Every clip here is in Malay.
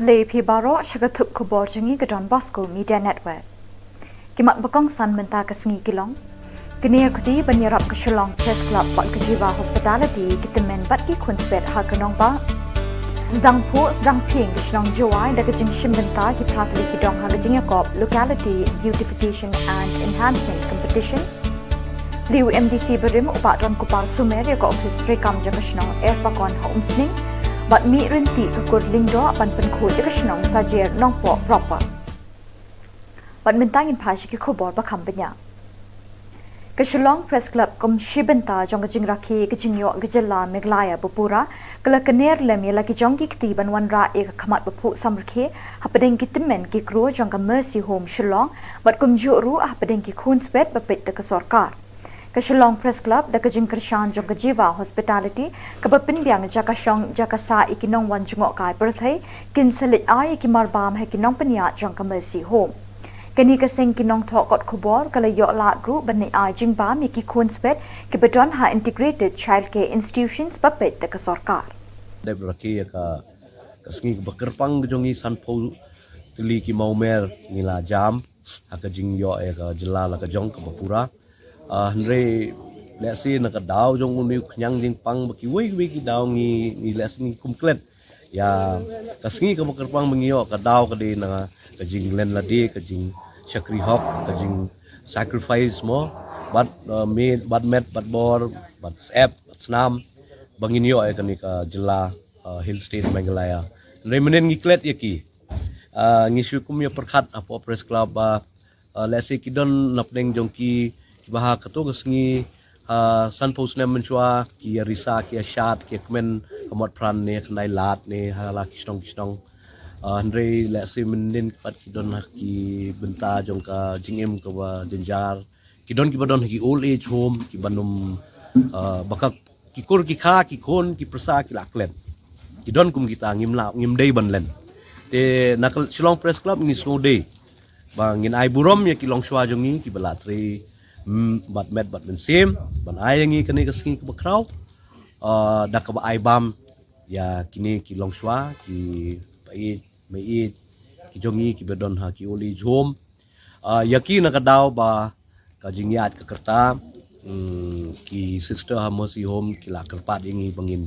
Lepi baro syagatuk Khubor jungi gedon Bosco Media Network. Kimat bakong san menta kesengi kilong. Kini akudi banyarap ke Shillong Press Club Bat ke Jiwa Hospitality kita men bat ki kunspet ha kenong ba. Sedang pu sedang ping ke Shillong Jawai da ke jing shimbenta ki pratli ki dong ha ke jing yakop locality beautification and enhancing competition. Liu MDC berim upat ron kupar sumer ya ko office rekam jang Shillong air pakon ha umsning. Bat mi rinti ke kur lingdo ban penkhut ke Shillong sajer nong po proper. Bat mentangin phashi ki khubor bakam benya. Ke Shillong Press Club kom shibenta jong ke jing rakhi ke jing yo ke jilla Meghalaya bupura kala kener lem ya lagi jong ki kti ban wan ra e khamat bapu samrkhe hapadeng ki timen ki kru jong ka Mercy Home Shillong bat kom ju ru hapadeng ki khun spet bapet ke sarkar. Ke Shillong Press Club da ke jing kershan jong ke Jiwa Hospitality ke bapin biang jaka shong jaka sa ikinong wan jungok kai birthday kin selit ai ki marbam he kinong penya jong ka Mercy Home. Kini keseng kinong thokot Khubor kala yok lat ru bani ai jing ba mi ki khun spet ki bedon ha integrated childcare institutions bapet te ke sarkar. Dai beraki ka kasngi bekerpang jongi sanpo tili ki maumer ngila jam ha ka jing yo e ka jela la ka jong ka bapura Andre lesi nak daw jong uni khnyang jing pang baki wei ki daw ngi lesi komplet ya kasngi ka bekerpang mengiyo ka daw ka di na ka jing len ladi ka jing Chakri hop, kajing sacrifice mo, bat meat, bat met, bat bor, bat app, bat snam, bangin yo ay kani ka jilla Hill State Meghalaya. Remenen ngiklet yaki, ngisu kum yo perkat apo press club lesi kidon napdeng jongki baha kato gasngi san post nem menchua ki risa ki shat ki kemen kamot pran ne kanai lat ne hala kisnong Andre lesi mendin pat kidon ki benta jong ka jingem ka ba jenjar kidon ki badon ki old age home ki banum bakak ki kur ki kha ki kon ki prasa ki laklen kidon kum kita ngim dei banlen te nakal Shillong Press Club ni snow day bang ngin ai burom ya ki long shwa jongi ki balatri bat met bat men sim ban ai ngi kani ka sing ka bakraw da ka ba ai bam ya kini ki long shwa ki pait meit ki jongi ki bedon ha ki oli jom yaki na kadaw ba ka jingyat ka kerta ki sister ha Mercy Home ki la kerpat ingi bangin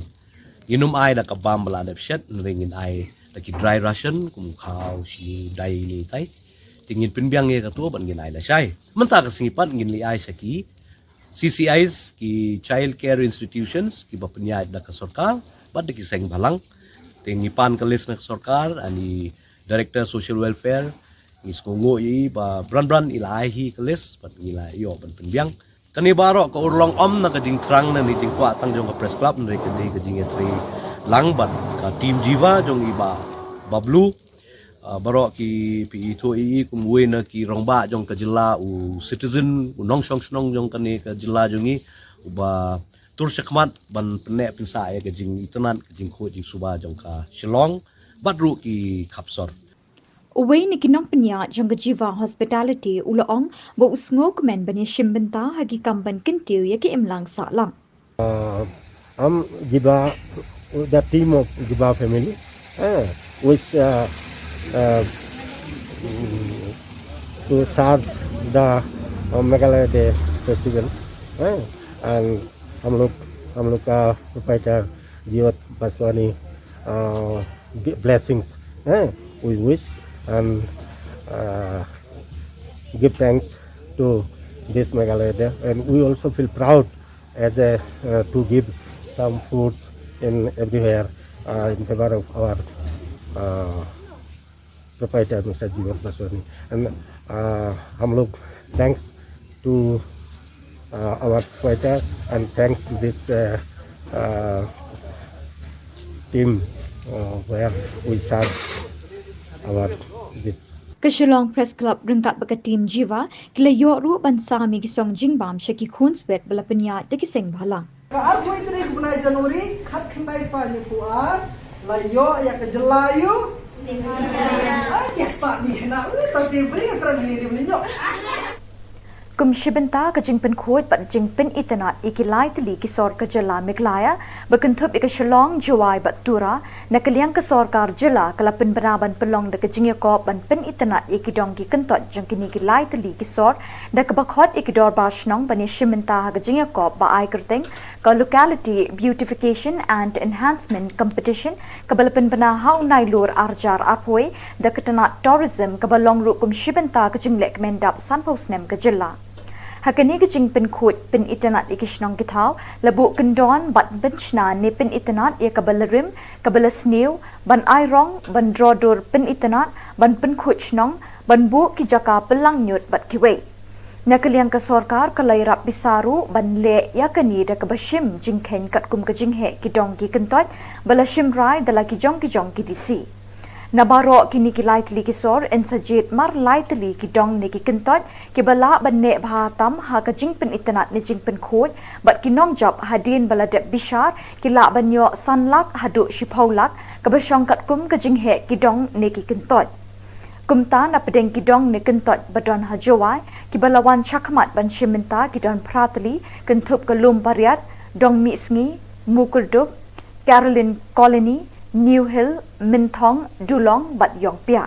inum ai da ka bam bala da shet ringin ai da ki dry ration kum khaw si dai ni tai tingin pinbyang ye ka to ban gin ai la shai manta ka singipat ngin li ai saki CCIs ki child care institutions ki bapanyat da ka sarkar bad ki seng balang tingipan ka list na sarkar ani director social welfare ngiskongo i ba brand ilahi ka list pat ngila yo ban penbyang kani baro ka urlong om na ka jing trang na ni jing kwa tang jong ka press club na ka jing etri lang bat ka team jiwa jong iba bablu baro ki pi to i kumwe na ki rongba jong ka jilla u citizen u nong song snong jong kani ka jilla jongi uba tur sekmat ban pene pinsa ya ke jing itanan ke jing kho jing suba jong ka Shillong badru ki khapsor Uwei ni kinong penya jong ke Jiwa Hospitality ulaong bo usngok men bani shimbenta hagi kamban kintiu ya ki imlang sa lang Jiwa the team of Jiwa family which to serve the Meghalaya Day festival and हम लोग का proprietor जीवत Baswani blessings we wish and give thanks to this Meghalaya Day and we also feel proud as to give some foods in everywhere in favor of our proprietor Mr. जीवत बसवानी and हम लोग thanks to our fighter and thanks to this team where we serve our this. Ke Shillong Press Club ringkat baka team Jiwa kila yo ru ban sami ki song jingbam shaki khun spet bala penya te ki seng bhalang ar koi trik bunai Januari khat khandai spani ku ar la yo ya ke jelayu yes pa ni na ta te bri kran ni ni nyo kum shibenta ka jing pen khoi pat jing pen itanat ikilai tli ki sor ka jala Meghalaya bekentup ik Shillong jawai bat tura nakaliang ka sarkar jala kala pen banaban pelong de ka jing ko ban pen itanat ikidong ki kentot jang kini kilai tli ki sor da ka bakhot ikidor bashnong bani shimenta ka jing ko ba ai kerteng ka locality beautification and enhancement competition kabalapan bana hau nai lur arjar apoi da katanat tourism kabalong ru kum shibenta ka jing lek mendap sanpos nem ka jilla hakani ka jing pen khut pen itanat ikishnong kithau labu kendon bat benchna ne pen itanat ya kabalarim kabalasnew ban airong ban drodor pen itanat ban pen khuchnong ban bu ki jaka pelang nyut bat kiwei nakaliang ka sarkar kalai rap bisaru ban le yakani da ka bashim jingkhen kat kum ka jinghe kidong ki kentot balashim rai dala ki jong ki disi nabaro kini ki light li ki sor en sajit mar light li ki dong ne ki kentot ki bala ban ne bha tam ha ka jing pen itanat ne jing pen khoj bat ki nong job hadin bala de bishar ki la ban yo sanlak hadu shipaulak ka bashong kat kum ka jinghe ki dong ne ki kentot kumta na pedeng kidong ne kentot badon hajawai ki balawan chakmat ban shimenta kidon pratli kentup kalum pariat dong mi sngi mukuldup Caroline Colony New Hill Minthong Dulong bat yong pia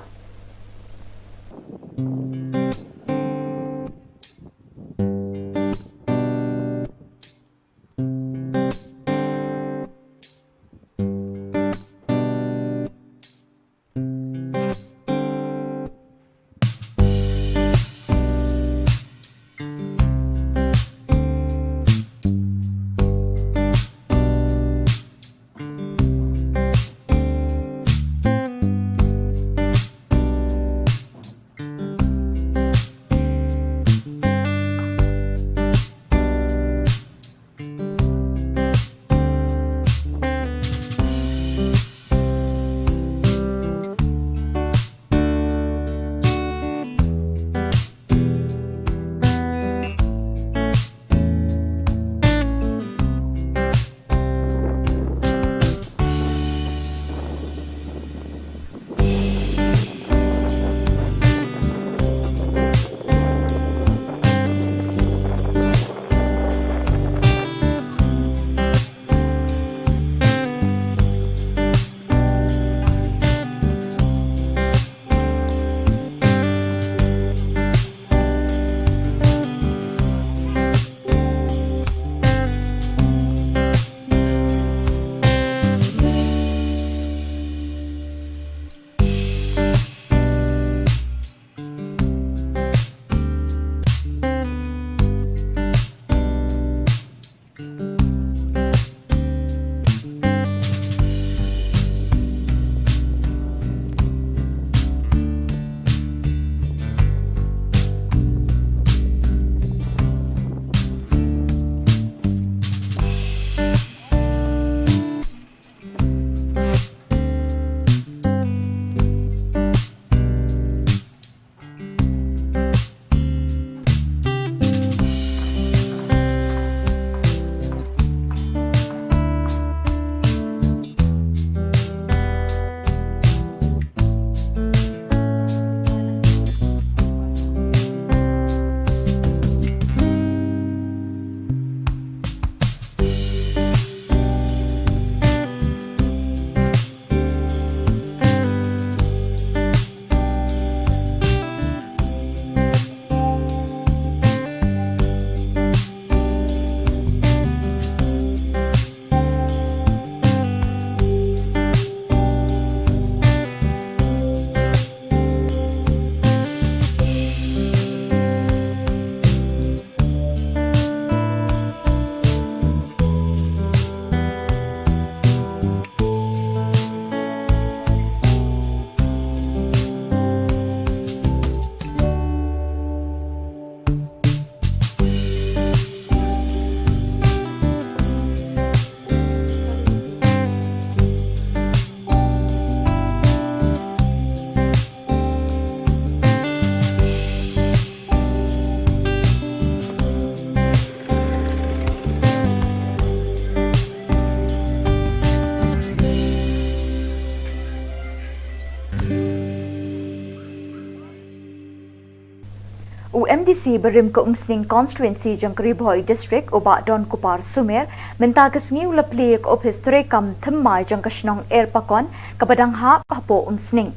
UMDC berim ke umsning constituency jang Kribhoi district oba Don Kupar Sumer minta kesngi ulapli ke office terekam themmai jang kesnong air pakon kepadang ha hapo umsning.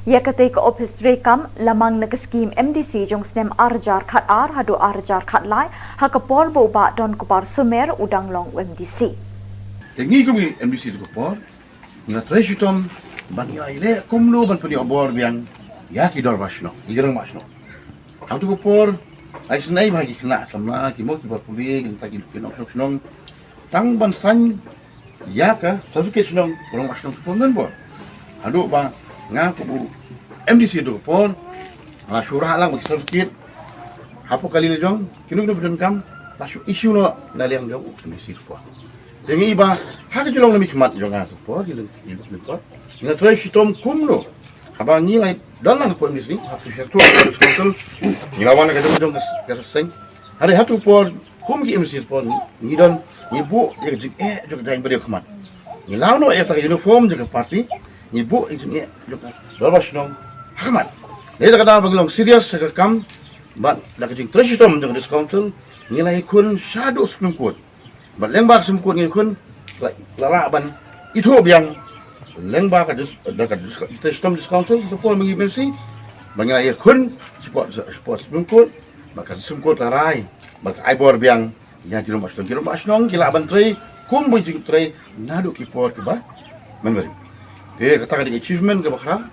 Ya kata ke office terekam lamang na skim MDC jang snem arjar khat ar hadu arjar khat lai ha kapor bo oba Don Kupar Sumer udang long UMDC. Tengi kami MDC tu kapor na tresitom ban ya ile kumno ban puni obor biang ya ki dor basno igrang basno. Aku kapor ai senai bagi kena samla ki mo ki berpuli kita ki nok sok nong tang ban san ya ka certificate nong orang basno pun bo. Adu ba ngaku bu MDC tu kapor ala syurah lang bagi certificate hapo kali lejong kinu kinu bidon kam lasu isu no naliang jong MDC tu kapor. Tengi iba hak julong lemi kemat jong ngaku kapor ki lengkot. Ina try shitom kumno abang ni lai dalam apa MDC aku satu sekol ni lawan ka jong jong seng hari hatu por kum ki MDC por ni don ni bu dia jing jong jain beri kemat ni lawan no tak uniform jong parti ni bu jing jong dolbas nong kemat ni tak ada bagi long serius ka kam bat dak jing tresitom jong dis council ni lai kun shadow supreme court bat lembak supreme court ni kun lala ban itu biang lengba ka system council tu pun mengi mesti banyak ia kun support supreme court maka supreme court larai maka ai bor biang ya kilo masnong kila bantrai kum bu trai nadu ki por ke ba memberi ke kata ka achievement ke bakra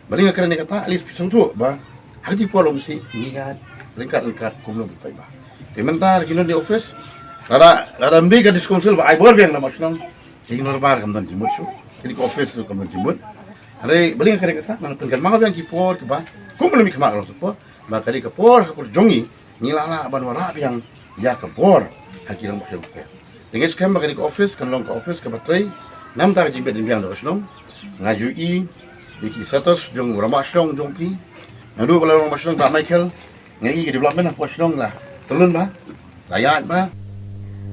balinga kerana kata alis pisang tu ba hadi por mesti ngiat lengkat kum lo pai ba ke mentar kino di office rada ambi ka council ba ai bor biang la masnong ignore bar kam dan jimut su ini office tu kamu jemput. Hari balik kerja kata, mana pengkan mahu yang kipor ke bah, kau belum ikut mahu tu por, maka di kipor kapur jongi, ni lala ban warap yang ya kipor, hakiran macam tu. Dengan sekarang maka di office, kan long ke office ke bateri, nam tak jemput di biang terus nom, ngajui, di status jong ramah song jong pi, ngadu kalau ramah song tak Michael, ngai ke development apa song lah, telun bah, layak bah.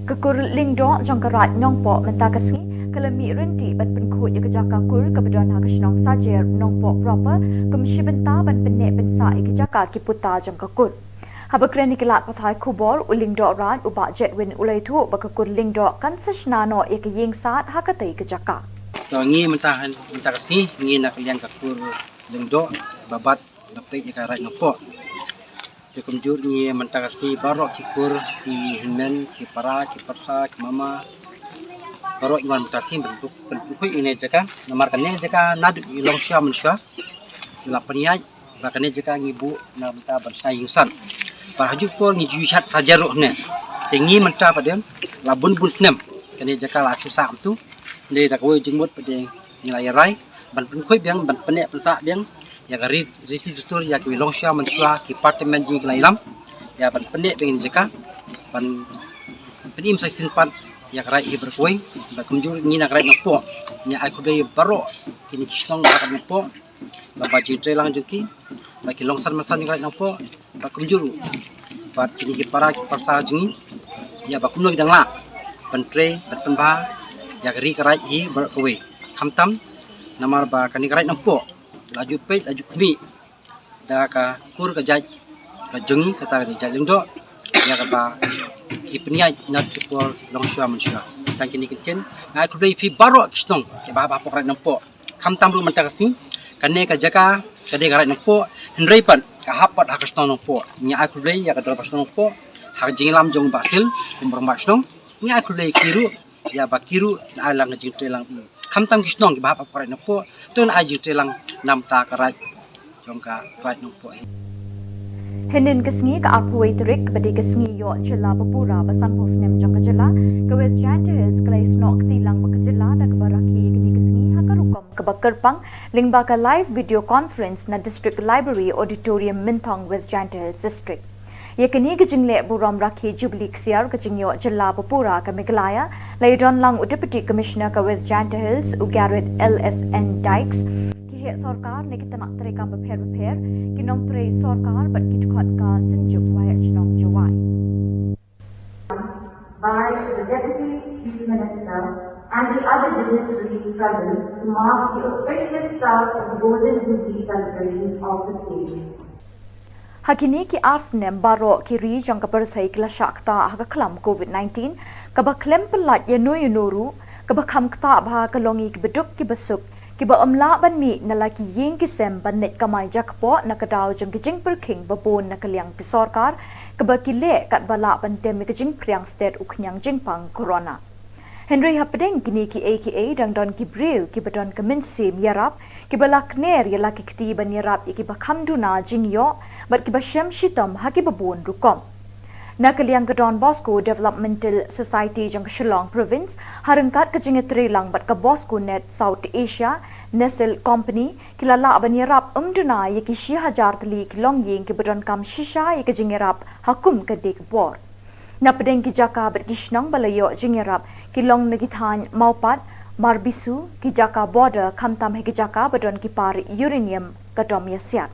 Kekur lingdo jong kerat nyongpo minta kesngi kalami renti ban penkut ya kejaka kur kebetulan ha kesnong sajer nongpo proper kemsi benta ban penek bensa ya kejaka kiputa jong kekur. Haba kreni kelat pathai Khubor ulingdo raj uba jetwin ulai thu bakakur lingdo kan sesnano ya keying saat ha katai kejaka. Ngi mentahan kasih ngi nak liang kakur lingdo babat dapat ya karat nopo. Cukup jur ni mentah kasih barok kikur ki himen ki para ki persa ki mama barok ingon kasih bentuk ini jaka namarkannya jaka nadu ilong syah manusia lapanya bahkan jaka ngibu na benta bersai insan paraju por ngi jujat saja rohnya tinggi mentah pada labun bun snem kene jaka la susah tu ni dak we jengmut pada nilai rai ban penkoi biang ban penek pensa biang ya garit riti dustur ya ki longsha mansua ki department jing lailam ya ban pendek pengen jeka ban penim sai sinpan ya karai ki berkuing ba kumjur ni nak rai nopo nya aku dei baro kini kisong ba nopo la baju trelang juki ba ki longsan masan rai nopo ba kumjur ba kini ki para ki pasar jingi ya ba kumno bidang la ban tre ban penba ya gari karai hi berkuing khamtam namar ba kani karai nopo laju pej laju kemi dah ka kur ka jaj ka jengi kata ka jaj lengdo ya kata ki peniai nak por longsha manusia tan kini kitchen ngai ku dei pi baro kistong ke ba pokra nampo kham tam ru manta kasi kane ka jaka ka de garai nampo hendrei pan ka hapat ha kistong nampo nya aku dei ya ka dor pas nampo ha jing lam jong basil kumber masnong nya aku dei kiru ya bakiru kin alang jing telang kham tam kistong ke ba pokra nampo tun aju telang nam ta karat jongka right nampo Henin kesngi ke Arpuai Terik badi kesngi yo Jylla Bapura basan posnem jong Jylla ke West Giant Hills kelais nok tilang ba Jylla da ke baraki kini kesngi ha karukom ke Bakerpang lingba ka live video conference na District Library Auditorium Minthong West Giant Hills District. Ye kini ke jingle buram rakhi Jubilee Ksiar ke jingyo Jylla Bapura ke Meghalaya laidon lang Deputy Commissioner ke West Giant Hills Garrett LSN Dykes Hek Sarkar ne kita nak terekam berper kinong tre Sarkar bat kitkot ka senjuk wayak chnong jawai by the Deputy Chief Minister and the other dignitaries present to mark the auspicious start of the Golden Jubilee celebrations of the state. Hakini ki arsnem baro ki ri jang ka persai kla shakta ha klam COVID-19 ka ba klem pelat ya no yunuru ka ba kham kta ba ka longi ki beduk ki besuk ki ba amla ban mi na la ki yeng ki sem ban net kamai jakpo na ka daw jang ki jing per king ba bon na ka liang ki sarkar ka ba ki le kat bala ban tem ki jing priang state uknyang jing pang corona Henry Hapdeng kini ki AKA dang don ki brew ki badon ka minsim yarap ki balak ner ya laki kti ban yarap ki ba khamduna jing yo bat ki ba shem shitam ha ki ba bon rukom Nakaliang ka Don Bosco Developmental Society jang Shillong province harangkat ka jing lang bat ka Bosco Net South Asia Nestle Company kilala ban yarap umduna ya ki 6000 tali ki long yeng ki badon kam shisha ya ki jing yarap hakum ka dek bor Napedeng ki jaka ber kishnang balayo jingerap ki long nagithan maupat marbisu ki jaka border kamtam he ki jaka badon ki par uranium kadom yasiat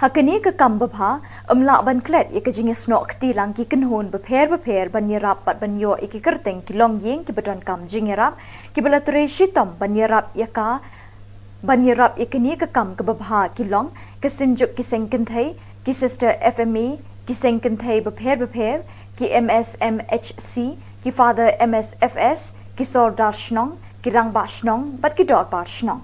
Hakani ka kambabha umla ban klet ye ka jinge snok ti lang ki kinhon beper ban yerap pat ban yo ki kerteng ki long yeng ki badon kam jingerap ki balatre shitam ban yerap yaka ban yerap ikani ka kam ka babha ki long ka sinjuk ki sengken thai ki sister FME ki sengken thai beper ki MSMHC ki father MSFS ki sor darshnong ki rang bashnong bat ki dot bashnong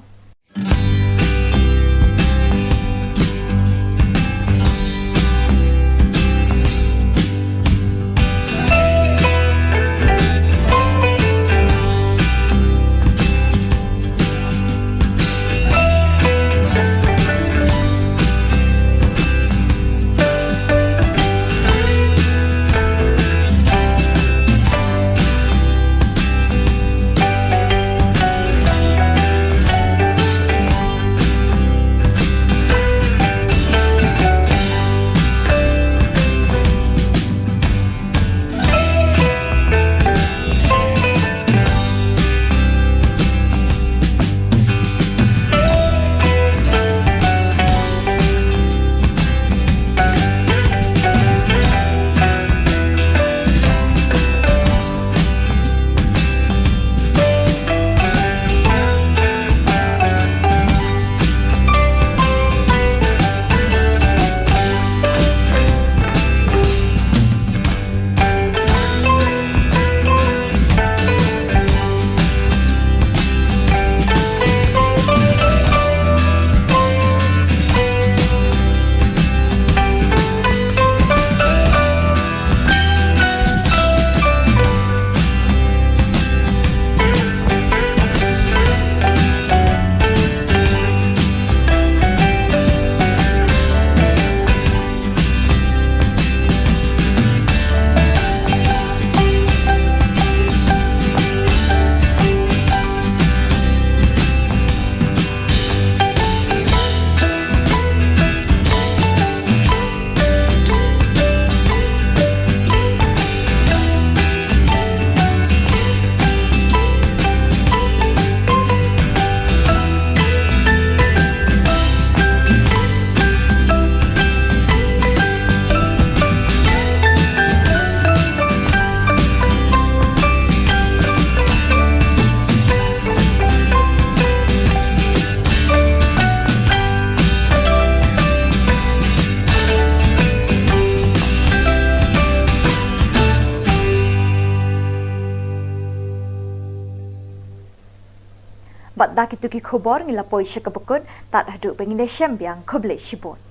Bat dak itu ki khobor ngila poisha kabukut tat hadu pengine syambiang khoble shibot